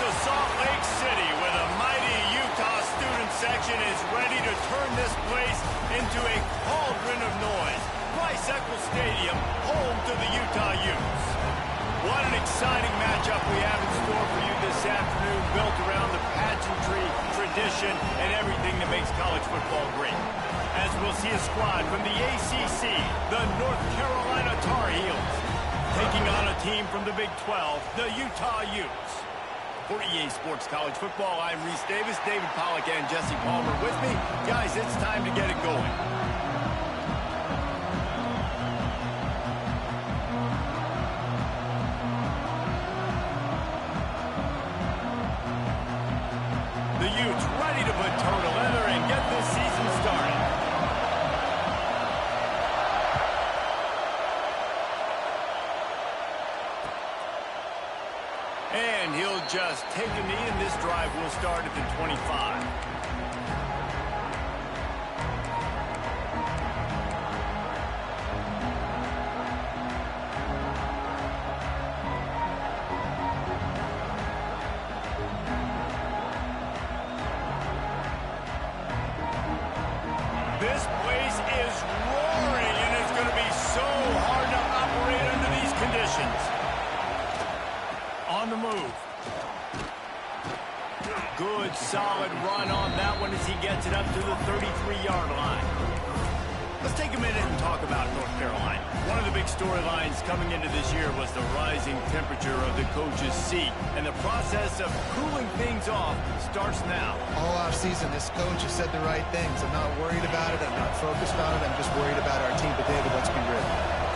to Salt Lake City, where the mighty Utah student section is ready to turn this place into a cauldron of noise. Bicycle Stadium, home to the Utah Utes. What an exciting matchup we have in store for you this afternoon, built around the pageantry, tradition, and everything that makes college football great. As we'll see a squad from the ACC, the North Carolina Tar Heels, taking on a team from the Big 12, the Utah Utes. For EA Sports College Football, I'm Reese Davis, David Pollack, and Jesse Palmer with me. Guys, it's time to get it going. The Utes ready to put toe to leather and get this season started. And he'll just take a knee, and this drive will start at the 25. This place is roaring, and it's going to be so hard to operate under these conditions. On the move. Good, solid run on that one as he gets it up to the 33-yard line. Let's take a minute and talk about North Carolina. One of the big storylines coming into this year was the rising temperature of the coach's seat, and the process of cooling things off starts now. All offseason, this coach has said the right things. I'm not worried about it. I'm not focused on it. I'm just worried about our team. But David, let's be real.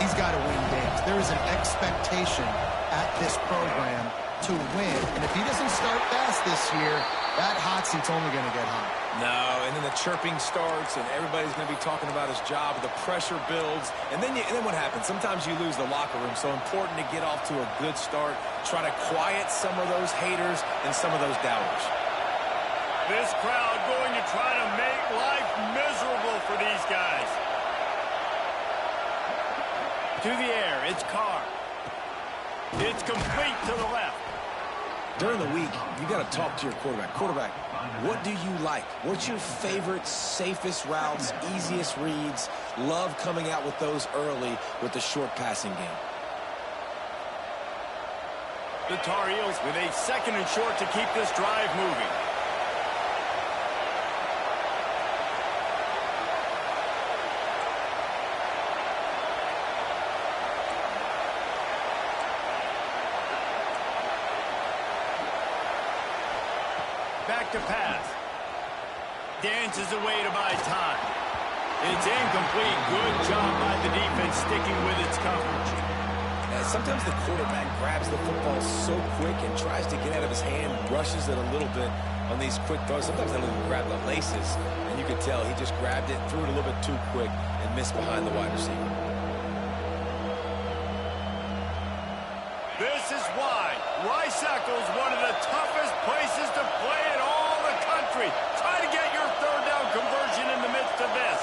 He's got to win games. There is an expectation at this program to win. And if he doesn't start fast this year, that hot seat's only going to get hot. No, and then the chirping starts, and everybody's going to be talking about his job. The pressure builds, and then what happens? Sometimes you lose the locker room, so important to get off to a good start. Try to quiet some of those haters and some of those doubters. This crowd going to try to make life miserable for these guys. To the air, it's Carr. It's complete to the left. During the week, you got to talk to your quarterback. Quarterback, what do you like? What's your favorite, safest routes, easiest reads? Love coming out with those early with the short passing game. The Tar Heels with a second and short to keep this drive moving. Back to pass. Dances away to buy time. It's incomplete. Good job by the defense sticking with its coverage. Sometimes the quarterback grabs the football so quick and tries to get out of his hand, rushes it a little bit on these quick throws. Sometimes they don't even grab the laces, and you can tell he just grabbed it, threw it a little bit too quick, and missed behind the wide receiver. This is why Rice-Eccles, one of the toughest places to play in all the country. Try to get your third down conversion in the midst of this.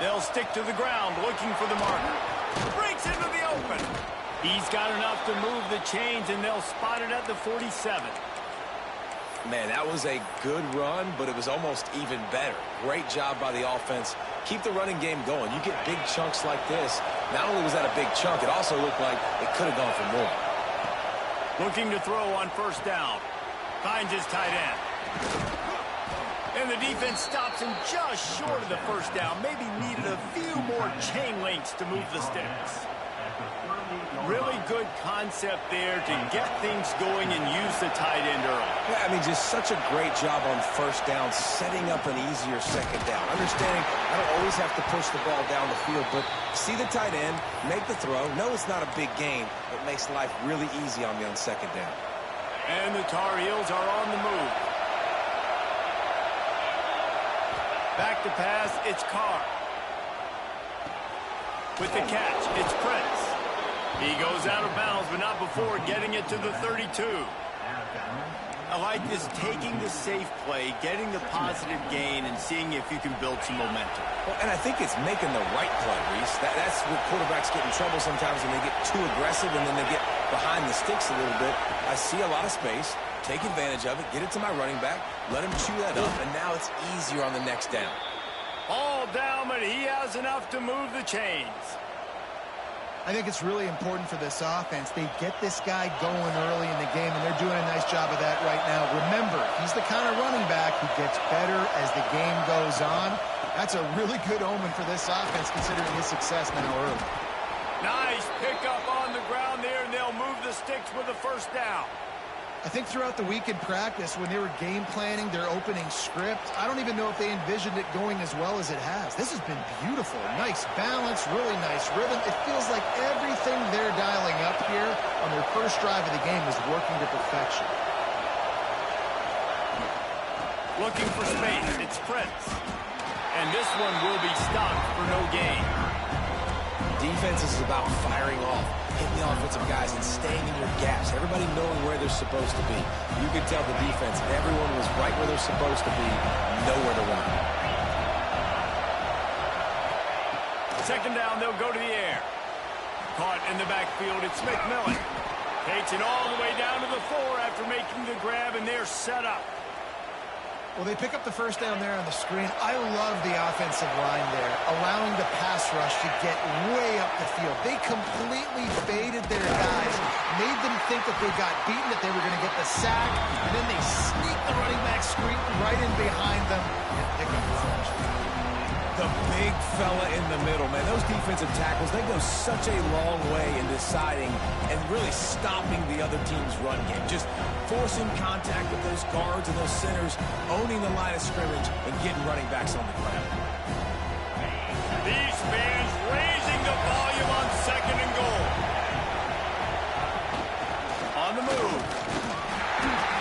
They'll stick to the ground looking for the marker. Breaks into the open. He's got enough to move the chains, and they'll spot it at the 47. Man, that was a good run, but it was almost even better. Great job by the offense. Keep the running game going. You get big chunks like this. Not only was that a big chunk, it also looked like it could have gone for more. Looking to throw on first down. Finds his tight end. And the defense stops him just short of the first down. Maybe needed a few more chain links to move the sticks. Really good concept there to get things going and use the tight end early. Yeah, I mean, just such a great job on first down, setting up an easier second down. Understanding I don't always have to push the ball down the field, but see the tight end, make the throw. No, it's not a big gain, but makes life really easy on me on second down. And the Tar Heels are on the move. Back to pass, it's Carr. With the catch, it's Prince. He goes out of bounds, but not before getting it to the 32. I like this, taking the safe play, getting the positive gain, and seeing if you can build some momentum. Well, and I think it's making the right play, Reese. That's where quarterbacks get in trouble sometimes when they get too aggressive and then they get behind the sticks a little bit. I I see a lot of space, take advantage of it, get it to my running back, let him chew that up, and now it's easier on the next down. All down, but he has enough to move the chains. I think it's really important for this offense. They get this guy going early in the game, and they're doing a nice job of that right now. Remember, he's the kind of running back who gets better as the game goes on. That's a really good omen for this offense, considering his success now early. Nice pickup on the ground there, and they'll move the sticks with a first down. I think throughout the week in practice, when they were game planning their opening script, I don't even know if they envisioned it going as well as it has. This has been beautiful. Nice balance, really nice rhythm. It feels like everything they're dialing up here on their first drive of the game is working to perfection. Looking for space. It's Prince. And this one will be stopped for no gain. Defense is about firing off, hitting the offensive guys, and staying in your gaps. Everybody knowing where they're supposed to be. You could tell the defense, everyone was right where they're supposed to be, nowhere to run. Second down, they'll go to the air. Caught in the backfield, it's McMillan. Takes it all the way down to the 4 after making the grab, and they're set up. Well, they pick up the first down there on the screen. I love the offensive line there, allowing the pass rush to get way up the field. They completely faded their guys, made them think that they got beaten, that they were going to get the sack, and then they sneak the running back screen right in behind them and pick up the first. The big fella in the middle, man. Those defensive tackles, they go such a long way in deciding and really stopping the other team's run game. Just forcing contact with those guards and those centers, owning the line of scrimmage, and getting running backs on the ground. These fans raising the volume on second and goal. On the move.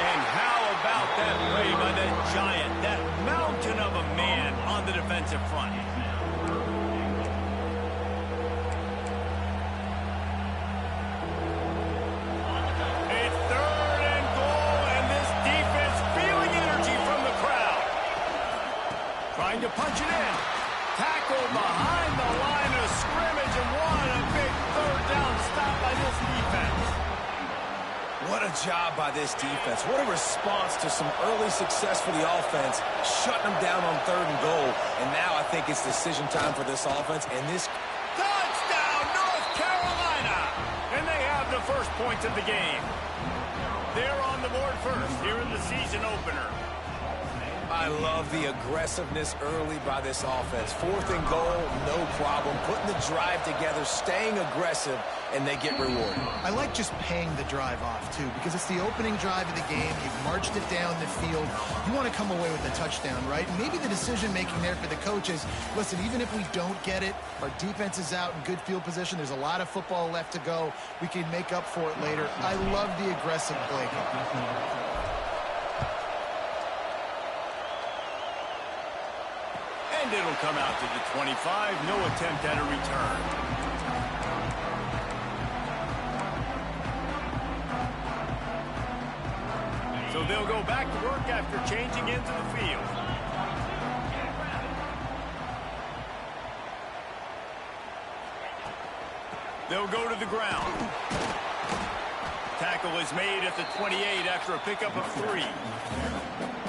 And how about that play by that giant, that mountain of a man on the defensive front? It's third and goal, and this defense feeling energy from the crowd. Trying to punch it in. Tackle behind the line of scrimmage, and what a big third down stop by this defense. What a job by this defense. What a response to some early success for the offense, shutting them down on third and goal. And now I think it's decision time for this offense. And this touchdown, North Carolina! And they have the first points of the game. They're on the board first here in the season opener. I love the aggressiveness early by this offense. Fourth and goal, no problem. Putting the drive together, staying aggressive, and they get rewarded. I like just paying the drive off, too, because it's the opening drive of the game. You've marched it down the field. You want to come away with a touchdown, right? And maybe the decision-making there for the coaches, listen, even if we don't get it, our defense is out in good field position. There's a lot of football left to go. We can make up for it later. I love the aggressive play. And it'll come out to the 25. No attempt at a return. So they'll go back to work after changing into the field. They'll go to the ground. Tackle is made at the 28 after a pickup of 3.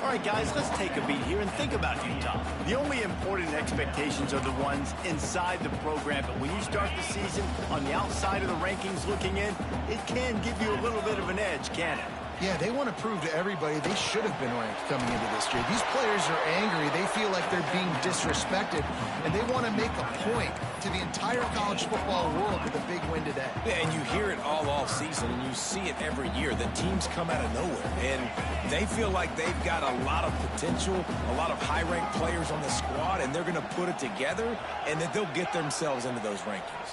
All right, guys, let's take a beat here and think about Utah. The only important expectations are the ones inside the program, but when you start the season on the outside of the rankings looking in, it can give you a little bit of an edge, can it? Yeah, they want to prove to everybody they should have been ranked coming into this year. These players are angry. They feel like they're being disrespected, and they want to make a point to the entire college football world with a big win today. Yeah, and you hear it all off season, and you see it every year. The teams come out of nowhere, and they feel like they've got a lot of potential, a lot of high-ranked players on the squad, and they're going to put it together, and that they'll get themselves into those rankings.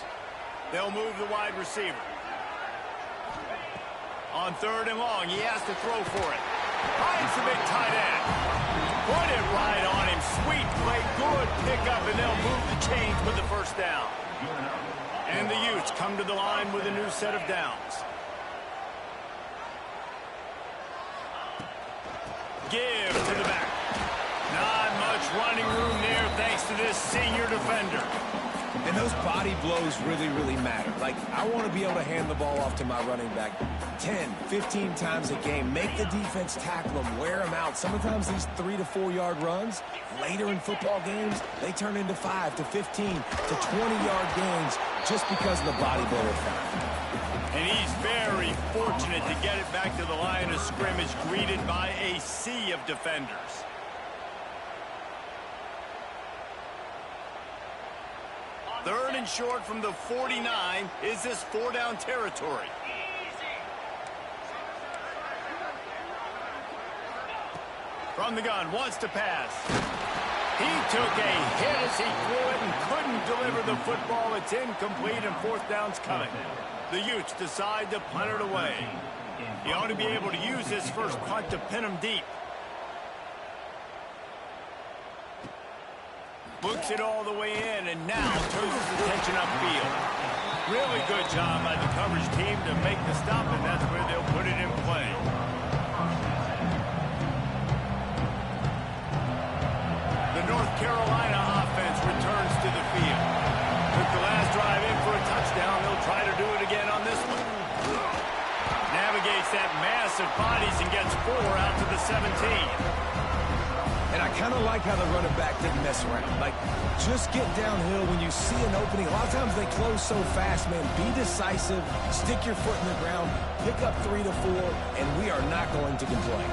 They'll move the wide receiver. On third and long, he has to throw for it. Finds the big tight end. Put it right on him. Sweet play, good pickup, and they'll move the chains with the first down. And the Utes come to the line with a new set of downs. Give to the back. Not much running room there thanks to this senior defender. And those body blows really, really matter. Like, I want to be able to hand the ball off to my running back. 10, 15 times a game. Make the defense tackle them, wear them out. Sometimes these 3 to 4 yard runs, later in football games, they turn into 5 to 15 to 20-yard gains just because of the body blow effect. And he's very fortunate to get it back to the line of scrimmage, greeted by a sea of defenders. Third and short from the 49. Is this 4-down territory? From the gun, wants to pass. He took a hit as he threw it and couldn't deliver the football. It's incomplete and 4th down's coming. The Utes decide to punt it away. He ought to be able to use his first punt to pin him deep. Books it all the way in and now turns his attention upfield. Really good job by the coverage team to make the stop, and that's where they'll put it in play. The North Carolina offense returns to the field. Took the last drive in for a touchdown. They'll try to do it again on this one. Navigates that mass of bodies and gets 4 out to the 17. And I kind of like how the running back didn't mess around. Like, just get downhill when you see an opening. A lot of times they close so fast, man. Be decisive, stick your foot in the ground, pick up 3 to 4, and we are not going to complain.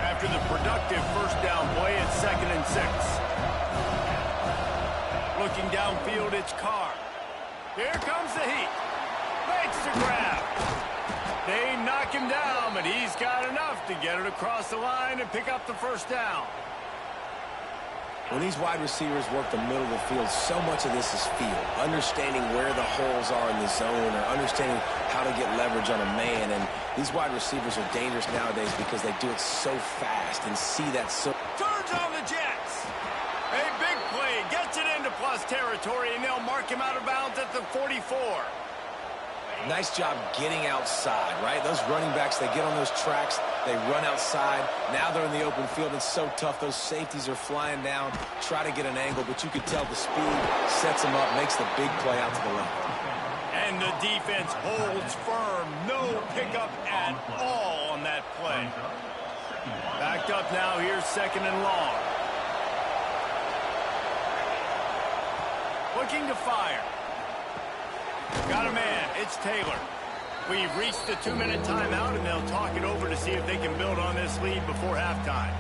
After the productive first down play, it's 2nd and 6. Looking downfield, it's Carr. Here comes the heat. Makes the grab. They knock him down, but he's got enough to get it across the line and pick up the first down. When these wide receivers work the middle of the field, so much of this is feel. Understanding where the holes are in the zone or understanding how to get leverage on a man. And these wide receivers are dangerous nowadays because they do it so fast and see that so... Turns on the Jets. A big play. Gets it into plus territory, and they'll mark him out of bounds at the 44. Nice job getting outside, right? Those running backs, they get on those tracks, they run outside. Now they're in the open field. It's so tough. Those safeties are flying down, try to get an angle, but you can tell the speed sets them up, makes the big play out to the left. And the defense holds firm. No pickup at all on that play. Backed up now. Here's 2nd and long. Looking to fire. Got a man. It's Taylor. We've reached the 2-minute timeout, and they'll talk it over to see if they can build on this lead before halftime.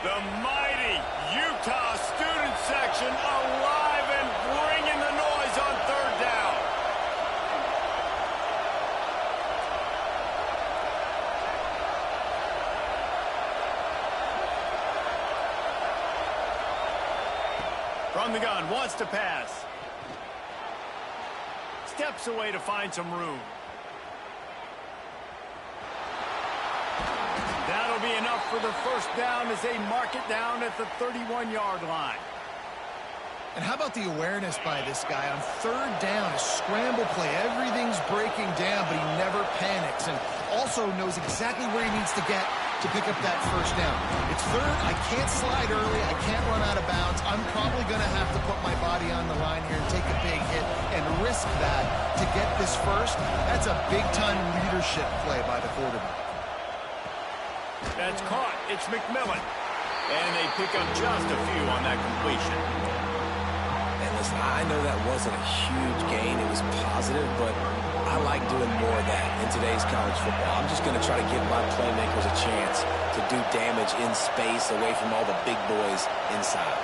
The mighty Utah student section alive and bringing the noise on 3rd down. From the gun, wants to pass. Steps away to find some room. That'll be enough for the first down as they mark it down at the 31-yard line. And how about the awareness by this guy on 3rd down, a scramble play. Everything's breaking down, but he never panics and also knows exactly where he needs to get to pick up that first down. It's 3rd. I can't slide early. I can't run out of bounds. I'm probably going to have to put my body on the line here and take a big hit and risk that to get this first. That's a big-time leadership play by the quarterback. That's caught. It's McMillan. And they pick up just a few on that completion. And listen, I know that wasn't a huge gain. It was positive, but I like doing more of that in today's college football. I'm just going to try to give my playmakers a chance to do damage in space away from all the big boys inside.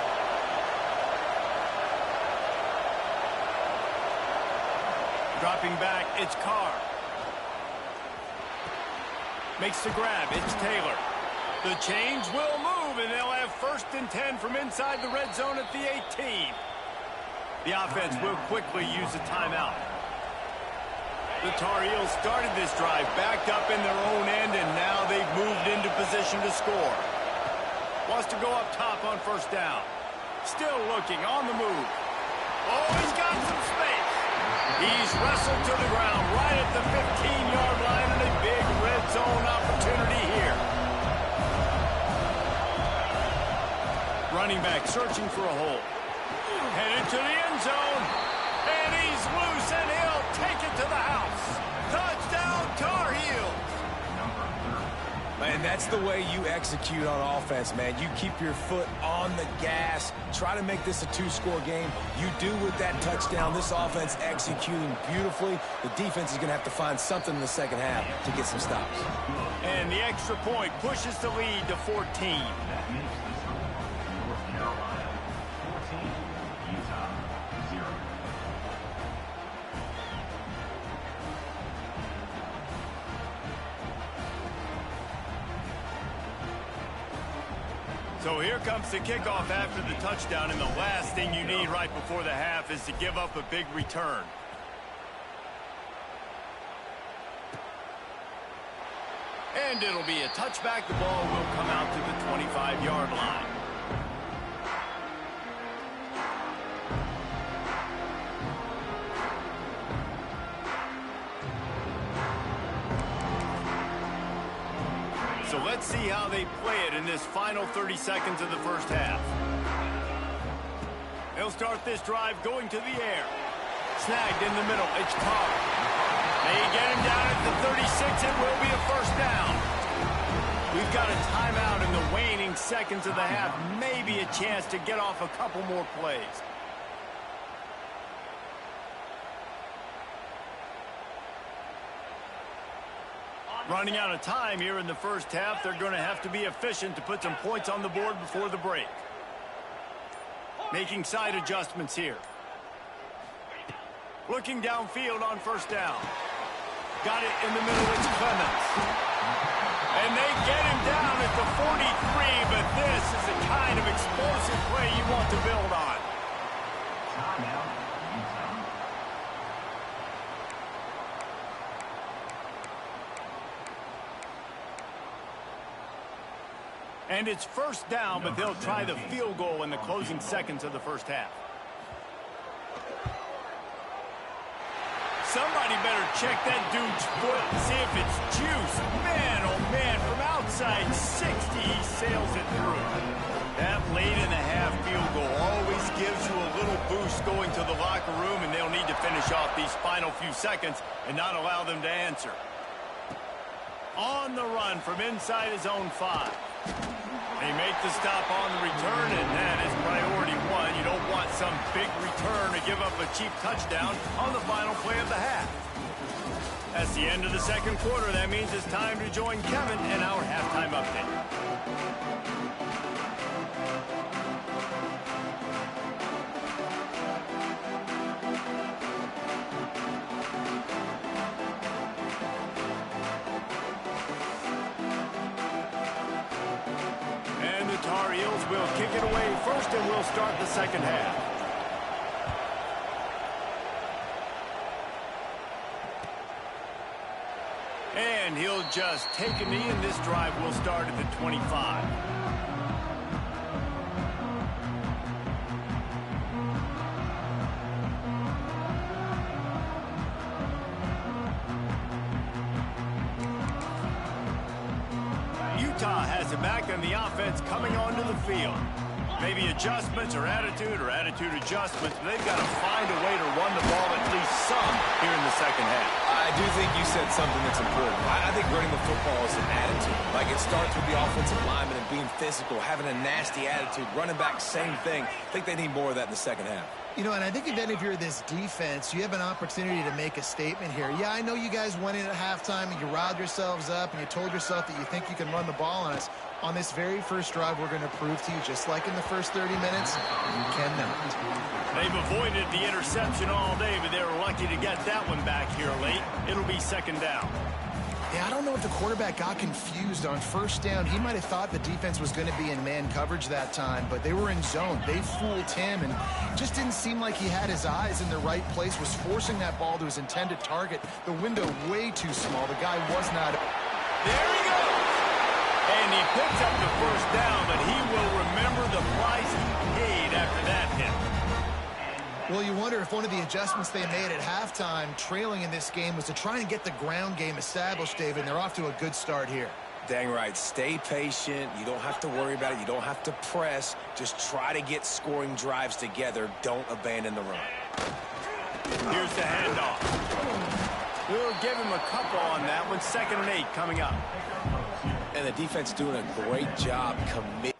Dropping back, it's Carr. Makes the grab, it's Taylor. The change will move, and they'll have 1st and 10 from inside the red zone at the 18. The offense will quickly use a timeout. The Tar Heels started this drive backed up in their own end, and now they've moved into position to score. Wants to go up top on 1st down. Still looking, on the move. Oh, he's got some space. He's wrestled to the ground right at the 15-yard line, and a big red zone opportunity here. Running back searching for a hole. Headed to the end zone. And he's loose, and he'll take it to the house. Touchdown, Tar Heels. Man, that's the way you execute on offense, man. You keep your foot on the gas. Try to make this a two-score game. You do with that touchdown. This offense executing beautifully. The defense is going to have to find something in the second half to get some stops. And the extra point pushes the lead to 14. So here comes the kickoff after the touchdown, and the last thing you need right before the half is to give up a big return. And it'll be a touchback. The ball will come out to the 25-yard line. So let's see how they play it in this final 30 seconds of the first half. They'll start this drive going to the air. Snagged in the middle. It's Ncaa. They get him down at the 36. It will be a first down. We've got a timeout in the waning seconds of the half. Maybe a chance to get off a couple more plays. Running out of time here in the first half. They're going to have to be efficient to put some points on the board before the break. Making side adjustments here. Looking downfield on first down. Got it in the middle. It's Clemens. And they get him down at the 43, but this is the kind of explosive play you want to build on. And it's first down, but they'll try the field goal in the closing seconds of the first half. Somebody better check that dude's foot and see if it's juice. Man, oh man, from outside 60, he sails it through. That late in the half field goal always gives you a little boost going to the locker room, and they'll need to finish off these final few seconds and not allow them to answer. On the run from inside his own 5. They make the stop on the return, and that is priority one. You don't want some big return to give up a cheap touchdown on the final play of the half. That's the end of the second quarter. That means it's time to join Kevin in our halftime update. Tar Heels will kick it away first, and we'll start the second half. And he'll just take a knee, and this drive will start at the 25. Ncaa has it back, and the offense coming onto the field. Maybe adjustments or attitude adjustments, but they've got to find a way to run the ball at least some here in the second half. I do think you said something that's important. I think running the football is an attitude. Like, it starts with the offensive lineman and being physical, having a nasty attitude. Running back, same thing. I think they need more of that in the second half. You know, and I think if you're this defense, you have an opportunity to make a statement here. Yeah, I know you guys went in at halftime and you riled yourselves up and you told yourself that you think you can run the ball on us. On this very first drive, we're going to prove to you, just like in the first 30 minutes, you cannot. They've avoided the interception all day, but they were lucky to get that one back here late. It'll be second down. Yeah, I don't know if the quarterback got confused on first down. He might have thought the defense was going to be in man coverage that time, but they were in zone. They fooled him, and just didn't seem like he had his eyes in the right place, was forcing that ball to his intended target. The window way too small. The guy was not. There he goes. And he picks up the first down, but he will remember the price he paid after that hit. Well, you wonder if one of the adjustments they made at halftime, trailing in this game, was to try and get the ground game established, David, and they're off to a good start here. Dang right. Stay patient. You don't have to worry about it. You don't have to press. Just try to get scoring drives together. Don't abandon the run. Here's the handoff. We'll give him a couple on that one. 2nd and 8 coming up. And the defense doing a great job committing.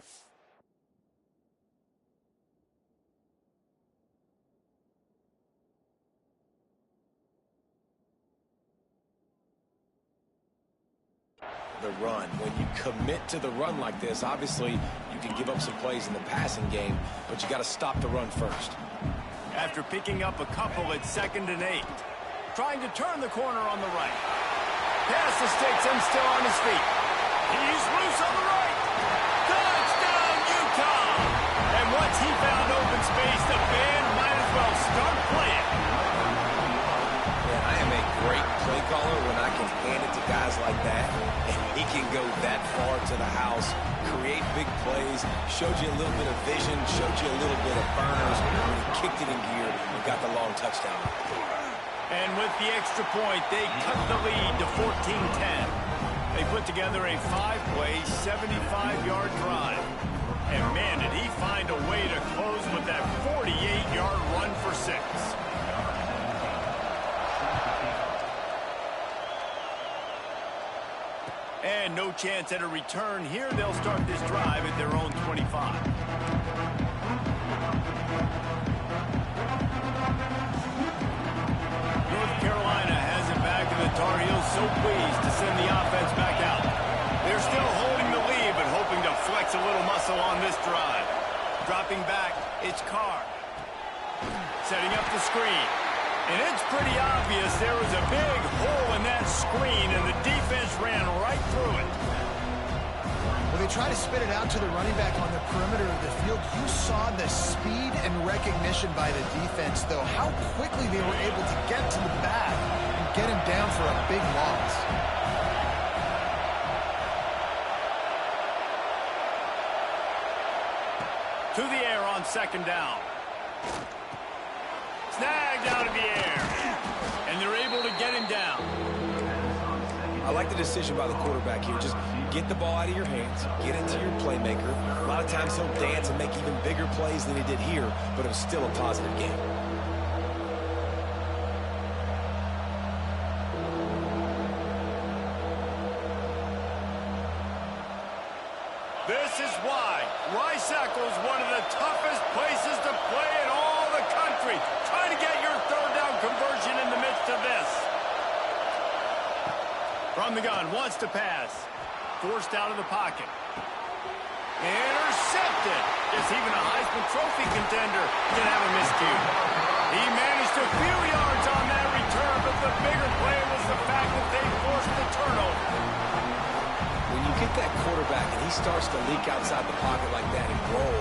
The run. When you commit to the run like this, obviously you can give up some plays in the passing game, but you got to stop the run first. After picking up a couple at 2nd and 8. Trying to turn the corner on the right. Pass the sticks and still on his feet. He's loose on the right. Touchdown, Utah! And once he found open space, the band might as well start playing. Man, I am a great play caller when I can hand it to guys like that. And he can go that far to the house, create big plays, showed you a little bit of vision, showed you a little bit of burners, when he kicked it in gear and got the long touchdown. And with the extra point, they cut the lead to 14-10. They put together a 5-play, 75-yard drive. And man, did he find a way to close with that 48-yard run for 6. And no chance at a return here. They'll start this drive at their own 25. North Carolina has it back, and the Tar Heels so pleased to send the offense back out. They're still holding the lead, but hoping to flex a little muscle on this drive. Dropping back, it's Carr. Setting up the screen. And it's pretty obvious there was a big hole in that screen, and the defense ran right through it. When they try to spit it out to the running back on the perimeter of the field, you saw the speed and recognition by the defense, though, how quickly they were able to get to the back and get him down for a big loss. To the air on 2nd down. Snagged out of the air. And they're able to get him down. I like the decision by the quarterback here. Just get the ball out of your hands, get into your playmaker. A lot of times he'll dance and make even bigger plays than he did here, but it was still a positive game. This is why Rice-Eccles is one of the toughest places to play in all the country. Try to get your 3rd down conversion in the midst of this. From the gun, wants to pass. Forced out of the pocket. Intercepted. Guess even a Heisman Trophy contender can have a miscue. He managed a few yards on that return, but the bigger play was the fact that they forced the turnover. When you get that quarterback and he starts to leak outside the pocket like that and roll,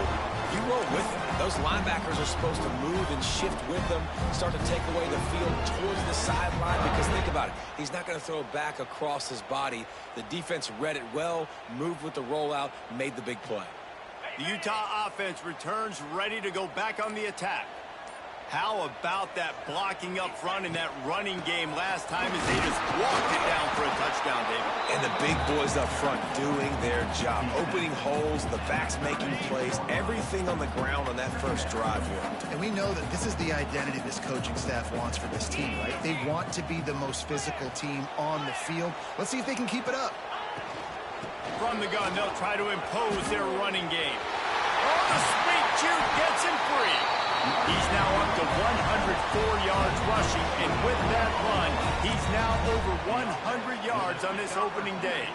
you roll with him. Those linebackers are supposed to move and shift with them, start to take away the field towards the sideline, because think about it, he's not going to throw it back across his body. The defense read it well, moved with the rollout, made the big play. The Utah offense returns ready to go back on the attack. How about that blocking up front and that running game last time as they just walked it down for a touchdown, David? And the big boys up front doing their job, opening holes, the backs making plays, everything on the ground on that first drive here. And we know that this is the identity this coaching staff wants for this team, right? They want to be the most physical team on the field. Let's see if they can keep it up. From the gun, they'll try to impose their running game. Oh, the sweet juke gets him free. He's now up to 104 yards rushing, and with that run, he's now over 100 yards on this opening day.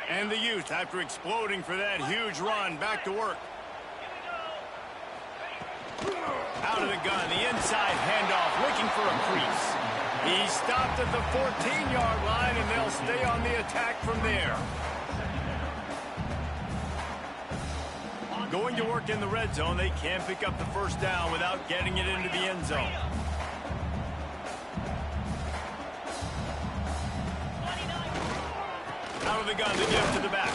And the Utes, after exploding for that huge run, back to work. Out of the gun, the inside handoff, looking for a crease. He stopped at the 14-yard line, and they'll stay on the attack from there. Going to work in the red zone, they can't pick up the 1st down without getting it into the end zone. Out of the gun to give to the back.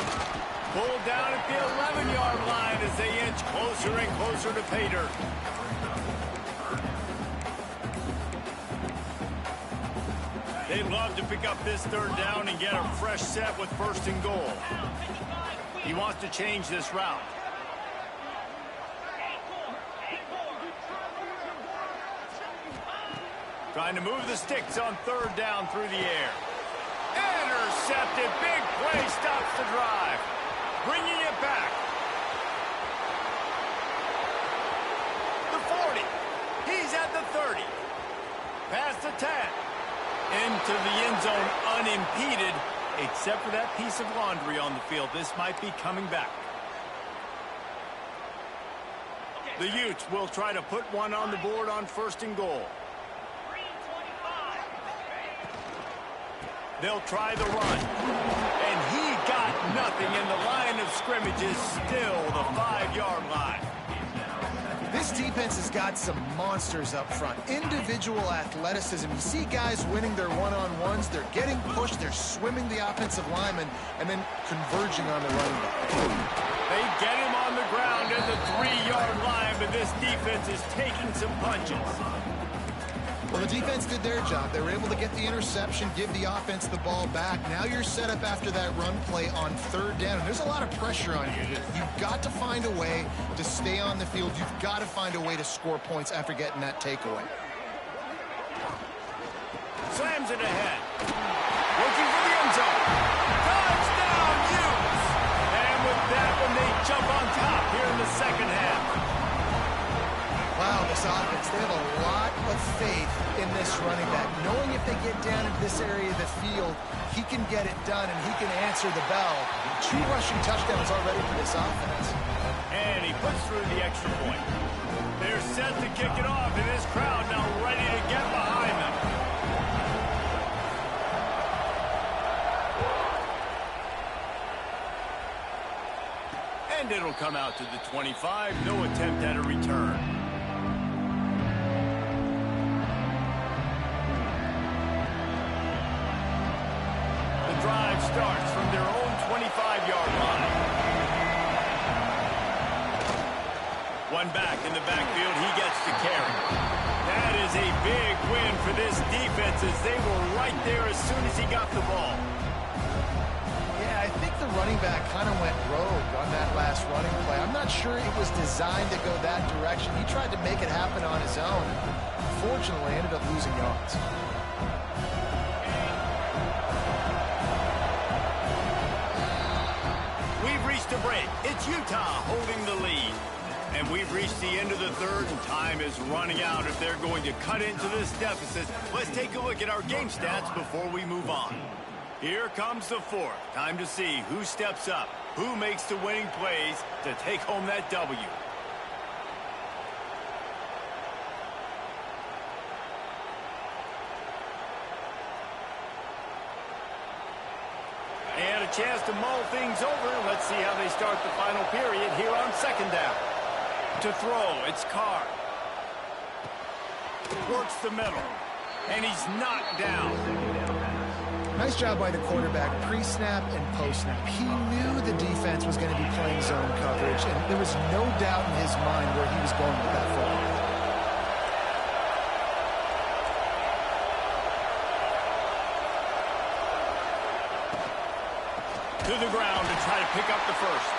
Pulled down at the 11-yard line as they inch closer and closer to pay dirt. They'd love to pick up this third down and get a fresh set with 1st and goal. He wants to change this route. Trying to move the sticks on 3rd down through the air. Intercepted. Big play stops the drive. Bringing it back. The 40. He's at the 30. Past the 10. Into the end zone unimpeded, except for that piece of laundry on the field. This might be coming back. The Utes will try to put one on the board on 1st and goal. They'll try the run. And he got nothing, and the line of scrimmage is still the 5-yard line. This defense has got some monsters up front. Individual athleticism. You see guys winning their one-on-ones. They're getting pushed. They're swimming the offensive lineman and then converging on the running back. They get him on the ground at the 3-yard line, but this defense is taking some punches. Well, the defense did their job. They were able to get the interception, give the offense the ball back. Now you're set up after that run play on 3rd down. And there's a lot of pressure on you. You've got to find a way to stay on the field. You've got to find a way to score points after getting that takeaway. Slams it ahead. Looking for the end zone. Touchdown, Utes! And with that one, they jump on top here in the 2nd half. Wow, this offense, they have a lot of faith in this running back. Knowing if they get down in this area of the field, he can get it done and he can answer the bell. 2 rushing touchdowns already for this offense. And he puts through the extra point. They're set to kick it off, and this crowd now ready to get behind them. And it'll come out to the 25. No attempt at a return. Drive starts from their own 25-yard line. One back in the backfield, he gets to carry. That is a big win for this defense as they were right there as soon as he got the ball. Yeah, I think the running back kind of went rogue on that last running play. I'm not sure it was designed to go that direction. He tried to make it happen on his own. Unfortunately, ended up losing yards. To break. It's Utah holding the lead. And we've reached the end of the 3rd, and time is running out if they're going to cut into this deficit. Let's take a look at our game stats before we move on. Here comes the 4th. Time to see who steps up, who makes the winning plays to take home that W. And a chance to mull things over. Let's see how they start the final period here on 2nd down. To throw, it's Carr. Works the middle. And he's knocked down. Nice job by the quarterback, pre-snap and post-snap. He knew the defense was going to be playing zone coverage, and there was no doubt in his mind where he was going with that football. To the ground to try to pick up the first.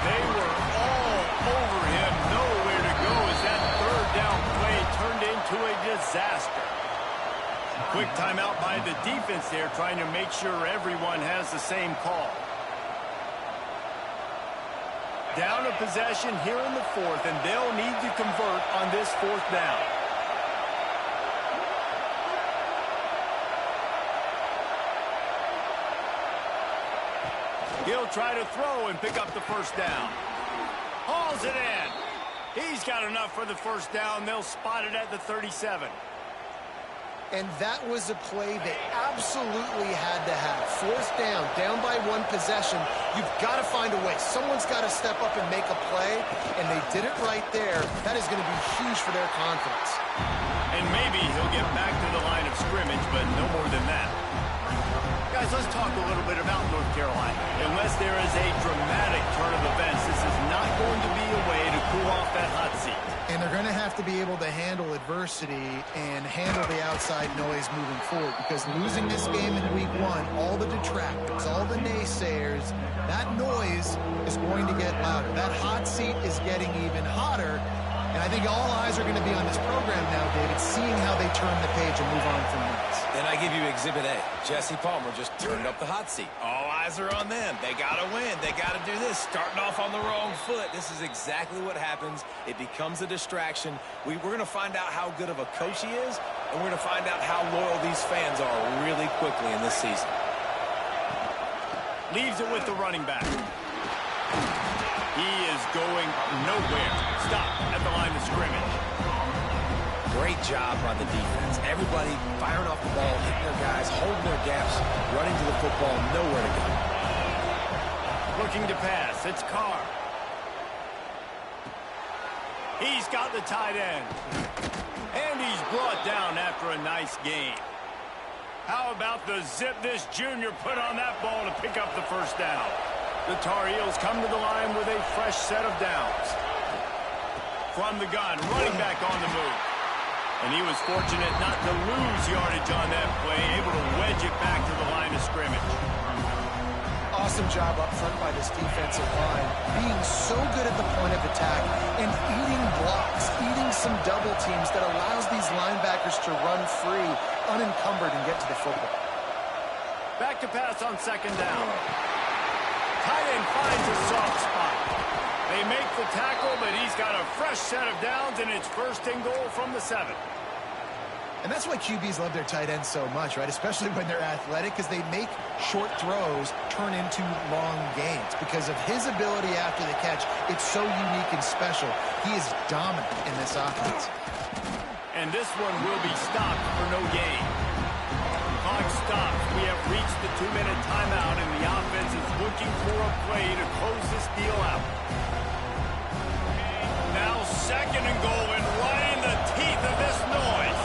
They were all over him. Nowhere to go as that 3rd down play turned into a disaster. Quick timeout by the defense there, trying to make sure everyone has the same call. Down a possession here in the 4th, and they'll need to convert on this 4th down. He'll try to throw and pick up the first down. Hauls it in. He's got enough for the first down. They'll spot it at the 37. And that was a play they absolutely had to have. 4th down by 1 possession. You've got to find a way. Someone's got to step up and make a play, and they did it right there. That is going to be huge for their confidence. And maybe he'll get back to the line of scrimmage, but no more than that. Guys, let's talk a little bit about North Carolina. Unless there is a dramatic turn of events, this is not going to be a way to cool off that hot seat. And they're going to have to be able to handle adversity and handle the outside noise moving forward, because losing this game in week 1, all the detractors, all the naysayers, that noise is going to get louder. That hot seat is getting even hotter. And I think all eyes are going to be on this program now, David, seeing how they turn the page and move on from this. And I give you Exhibit A. Jesse Palmer just turned up the hot seat. All eyes are on them. They got to win. They got to do this. Starting off on the wrong foot. This is exactly what happens. It becomes a distraction. We're going to find out how good of a coach he is, and we're going to find out how loyal these fans are really quickly in this season. Leaves it with the running back. He is going nowhere. Stop at the line of scrimmage. Great job by the defense. Everybody firing off the ball, hitting their guys, holding their gaps, running to the football, nowhere to go. Looking to pass. It's Carr. He's got the tight end. And he's brought down after a nice gain. How about the zip this junior put on that ball to pick up the first down? The Tar Heels come to the line with a fresh set of downs. From the gun, running back on the move. And he was fortunate not to lose yardage on that play, able to wedge it back to the line of scrimmage. Awesome job up front by this defensive line, being so good at the point of attack and eating blocks, eating some double teams that allows these linebackers to run free, unencumbered, and get to the football. Back to pass on second down. Tight end finds a soft spot. They make the tackle, but he's got a fresh set of downs, and it's first and goal from the 7. And that's why QBs love their tight ends so much, right? Especially when they're athletic, because they make short throws turn into long gains. Because of his ability after the catch, it's so unique and special. He is dominant in this offense. And this one will be stopped for no gain. Clock stops. We have reached the 2-minute timeout, and the offense is looking for a play to close this deal out. Now second and goal, and right in the teeth of this noise.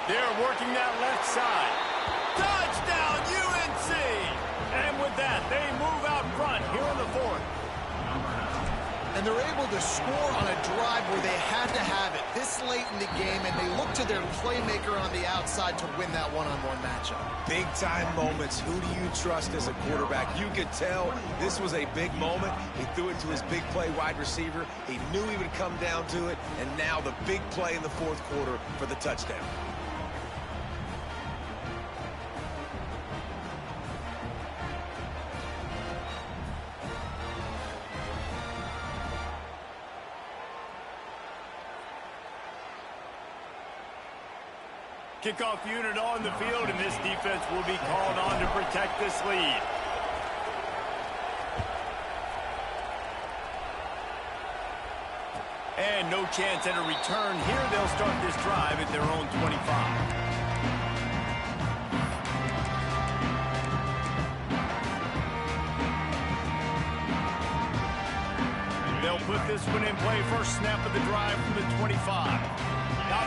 They're working that left side. Touchdown, UNC! And with that, they move out front here in the 4th. And they're able to score on a drive where they had to have it this late in the game, and they look to their playmaker on the outside to win that one-on-one matchup. Big-time moments. Who do you trust as a quarterback? You could tell this was a big moment. He threw it to his big play wide receiver. He knew he would come down to it, and now the big play in the 4th quarter for the touchdown. Kickoff unit on the field, and this defense will be called on to protect this lead. And no chance at a return here. They'll start this drive at their own 25. They'll put this one in play. First snap of the drive from the 25.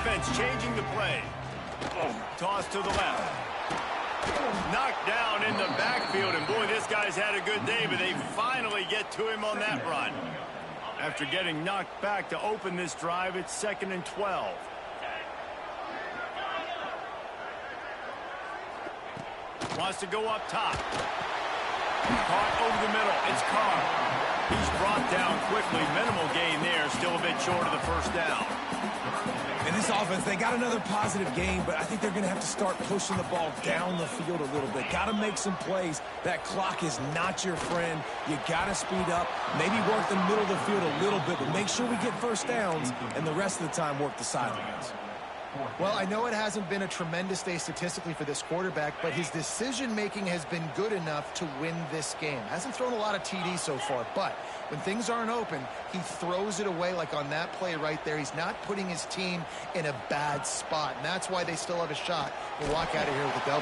Offense changing the play. Toss to the left. Knocked down in the backfield, and boy, this guy's had a good day, but they finally get to him on that run. After getting knocked back to open this drive, it's 2nd and 12. Wants to go up top. Caught over the middle. It's Carr. He's brought down quickly. Minimal gain there. Still a bit short of the first down. In this offense, they got another positive game, but I think they're going to have to start pushing the ball down the field a little bit. Got to make some plays. That clock is not your friend. You got to speed up, maybe work the middle of the field a little bit, but make sure we get first downs, and the rest of the time work the sidelines. Well, I know it hasn't been a tremendous day statistically for this quarterback, but his decision-making has been good enough to win this game. Hasn't thrown a lot of TDs so far, but when things aren't open, he throws it away like on that play right there. He's not putting his team in a bad spot, and that's why they still have a shot to walk out of here with a W.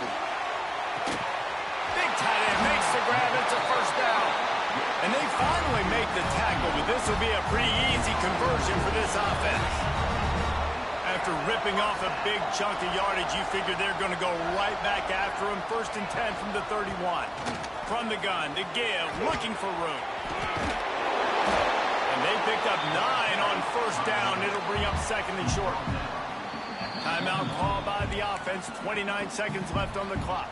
Big tight end makes the grab. It's a first down. And they finally make the tackle, but this will be a pretty easy conversion for this offense. After ripping off a big chunk of yardage, you figure they're going to go right back after him. 1st and 10 from the 31. From the gun, to give, looking for room. And they picked up 9 on 1st down. It'll bring up 2nd and short. Timeout called by the offense. 29 seconds left on the clock.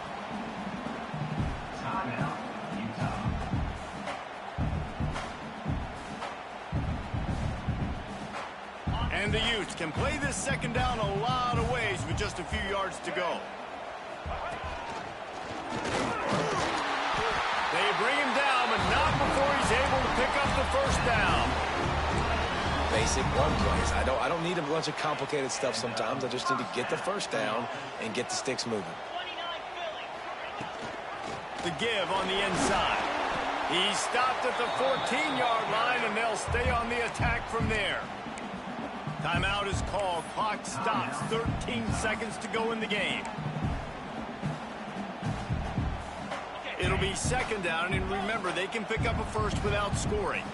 And the Utes can play this 2nd down a lot of ways with just a few yards to go. They bring him down, but not before he's able to pick up the 1st down. Basic run plays. I don't need a bunch of complicated stuff sometimes. I just need to get the 1st down and get the sticks moving. The give on the inside. He stopped at the 14-yard line, and they'll stay on the attack from there. Timeout is called. Clock stops. 13 seconds to go in the game. It'll be 2nd down, and remember, they can pick up a 1st without scoring.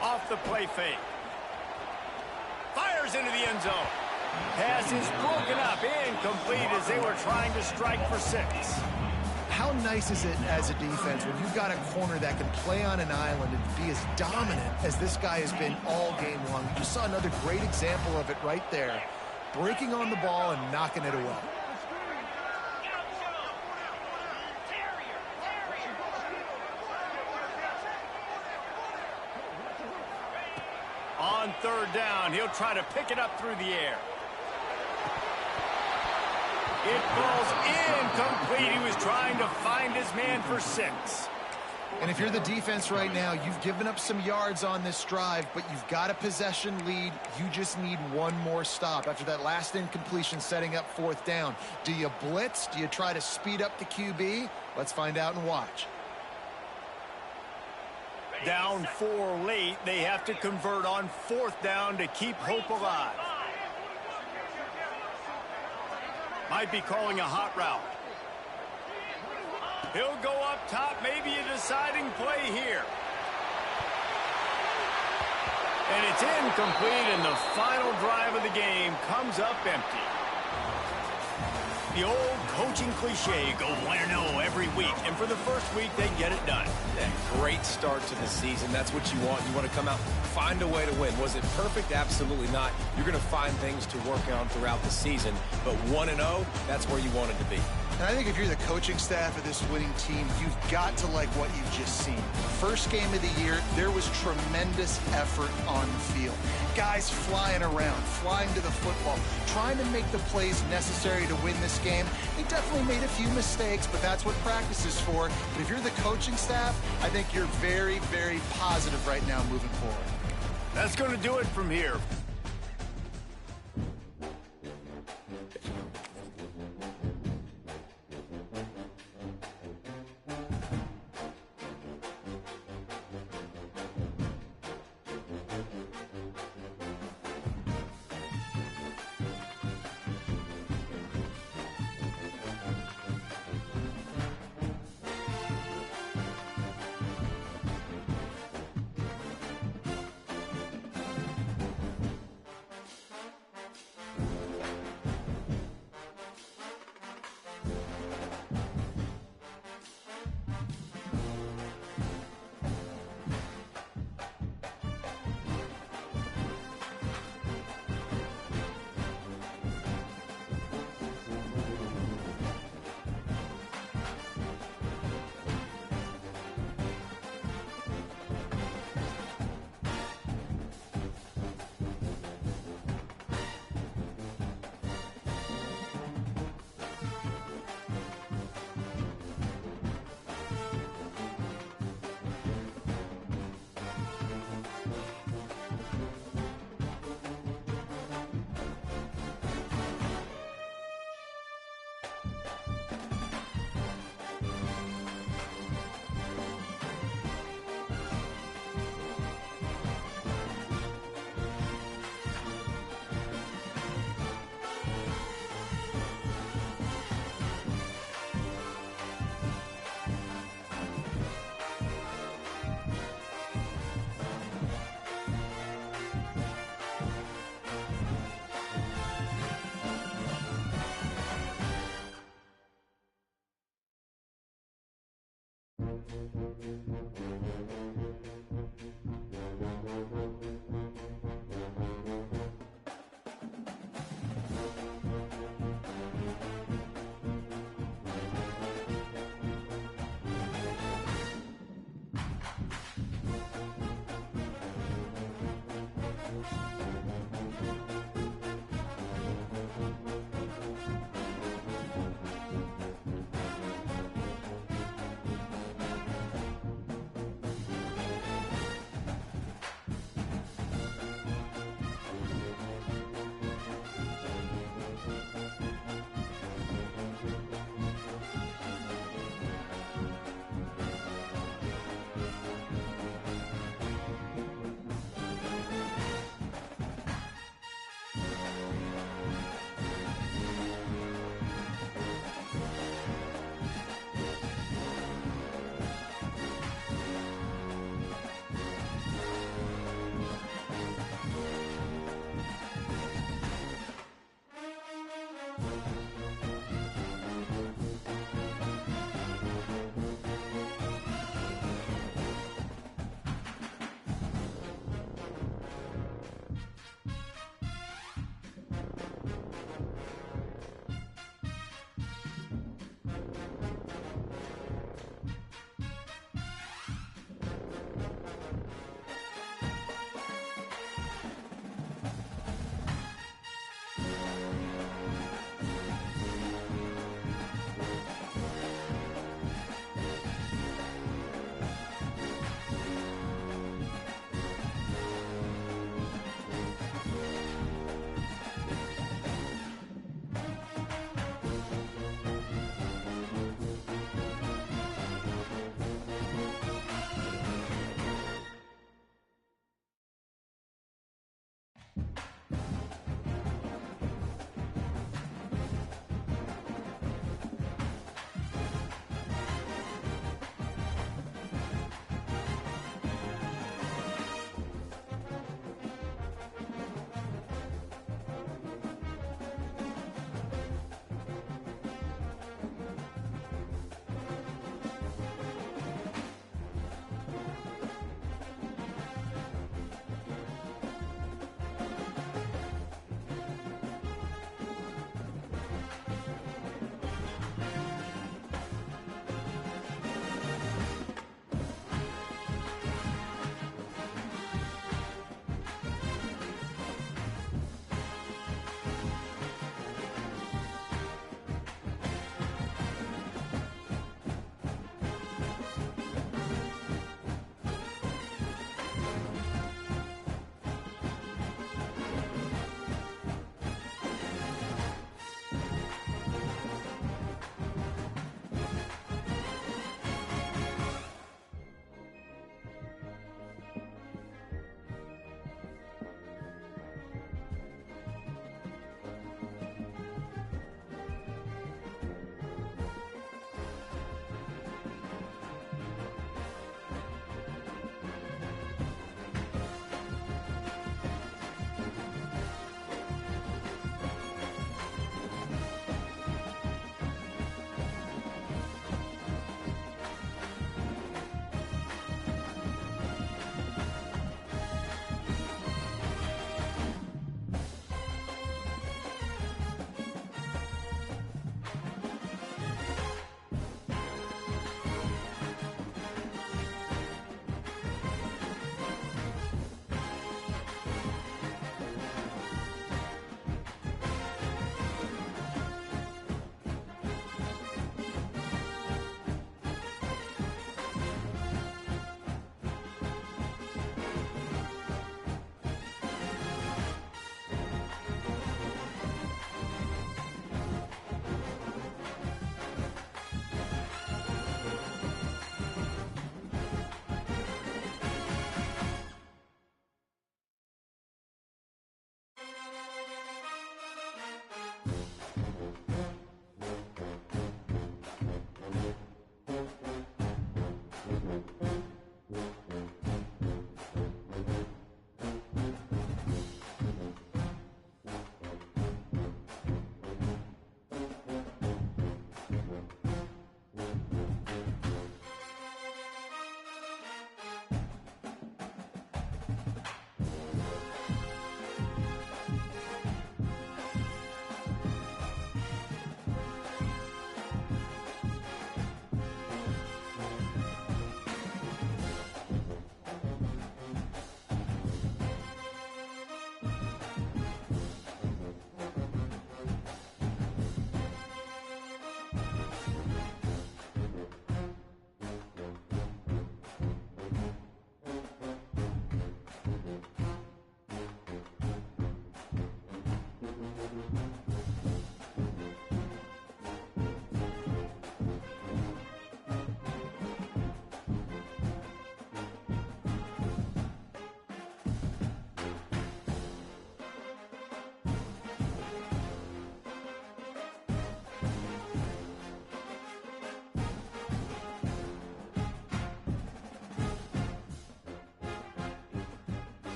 Off the play fake. Fires into the end zone. Pass is broken up, incomplete as they were trying to strike for 6. How nice is it as a defense when you've got a corner that can play on an island and be as dominant as this guy has been all game long? You just saw another great example of it right there. Breaking on the ball and knocking it away. On 3rd down, he'll try to pick it up through the air. It falls incomplete. He was trying to find his man for 6. And if you're the defense right now, you've given up some yards on this drive, but you've got a possession lead. You just need one more stop. After that last incompletion setting up 4th down, do you blitz? Do you try to speed up the QB? Let's find out and watch. Down 4 late. They have to convert on 4th down to keep hope alive. Might be calling a hot route. He'll go up top, maybe a deciding play here. And it's incomplete, and the final drive of the game comes up empty. The old coaching cliche, go 1-0 every week. And for the first week, they get it done. Yeah, great start to the season. That's what you want. You want to come out, find a way to win. Was it perfect? Absolutely not. You're going to find things to work on throughout the season. But 1-0, that's where you want it to be. And I think if you're the coaching staff of this winning team, you've got to like what you've just seen. First game of the year, there was tremendous effort on the field. Guys flying around, flying to the football, trying to make the plays necessary to win this game. They definitely made a few mistakes, but that's what practice is for. But if you're the coaching staff, I think you're very, very positive right now moving forward. That's going to do it from here.